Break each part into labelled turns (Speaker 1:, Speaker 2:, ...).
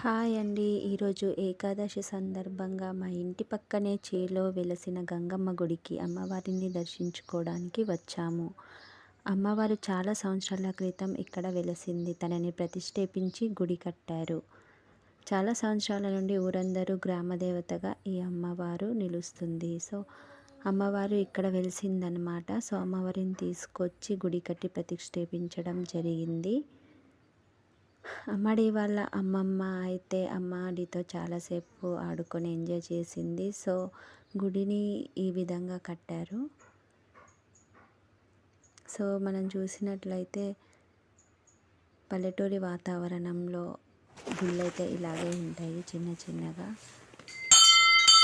Speaker 1: Hi అండి. ఈరోజు ఏకాదశి సందర్భంగా మా ఇంటి పక్కనే చేలో వెలసిన గంగమ్మ గుడికి అమ్మవారిని దర్శించుకోవడానికి వచ్చాము. అమ్మవారు చాలా సంవత్సరాల క్రితం ఇక్కడ వెలసింది. తనని ప్రతిష్ఠించి గుడి కట్టారు. చాలా సంవత్సరాల నుండి ఊరందరూ గ్రామదేవతగా ఈ అమ్మవారు నిలుస్తుంది. సో అమ్మవారు ఇక్కడ వెలిసిందనమాట. సో అమ్మవారిని తీసుకొచ్చి గుడి కట్టి ప్రతిష్ఠించడం జరిగింది. అమ్మడి వాళ్ళ అమ్మమ్మ అయితే అమ్మడితో చాలాసేపు ఆడుకొని ఎంజాయ్ చేసింది. సో గుడిని ఈ విధంగా కట్టారు. సో మనం చూసినట్లయితే పల్లెటూరి వాతావరణంలో గుళ్ళైతే ఇలాగే ఉంటాయి చిన్న చిన్నగా.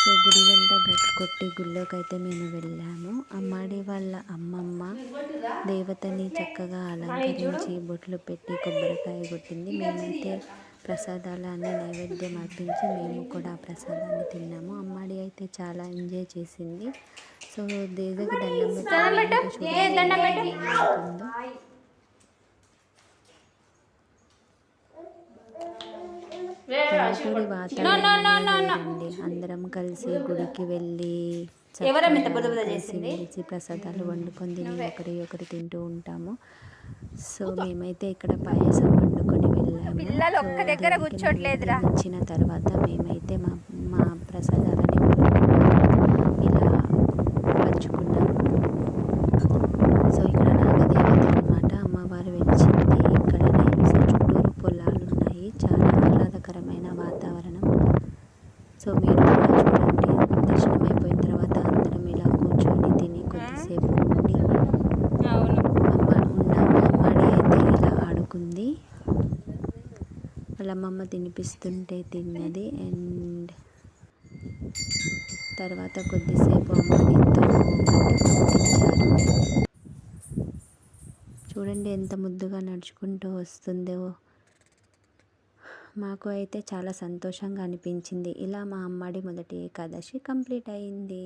Speaker 1: సో గుడి వెంట కొట్టి గుళ్ళోకి అయితే మేము వెళ్ళాము. అమ్మాడి వాళ్ళ అమ్మమ్మ దేవతని చక్కగా అలంకరించి బొట్లు పెట్టి కొబ్బరికాయ కొట్టింది. మేమైతే ప్రసాదాలన్నీ నైవేద్యం అర్పించి మేము కూడా ఆ ప్రసాదాన్ని తిన్నాము. అమ్మాడి అయితే చాలా ఎంజాయ్ చేసింది. సో దేవతకి దండం పెట్టి పల్లెటూరి వాతావరణం అందరం కలిసి గుడికి వెళ్ళి కలిసి ప్రసాదాలు వండుకొని తిని ఒకరి తింటూ ఉంటాము. సో మేమైతే ఇక్కడ పాయసం వండుకొని వెళ్ళాము. ఇచ్చిన తర్వాత మేమైతే మా ప్రసాదాలని ఇలా పంచుకున్నాము. సో ఇక్కడ నాగదేవత అన్నమాట అమ్మవారు వెలిచింది. ఇక్కడనే చుట్టూరు పొలాలు ఉన్నాయి. చాలా ఆహ్లాదకరమైన వాతావరణం. సో మీరు కూడా చూడండి. దర్శనం అయిపోయిన తర్వాత అందరం ఇలా కూర్చొని తిని కొద్దిసేపు ఉండి అమ్మాడి అయితే ఇలా ఆడుకుంది. వాళ్ళ అమ్మమ్మ తినిపిస్తుంటే తిన్నది. అండ్ తర్వాత కొద్దిసేపు అమ్మాడితో కట్టుకుంటారు. చూడండి ఎంత ముద్దుగా నడుచుకుంటూ వస్తుందో. మాకు అయితే చాలా సంతోషంగా అనిపించింది. ఇలా మా అమ్మాడి మొదటి ఏకాదశి కంప్లీట్ అయింది.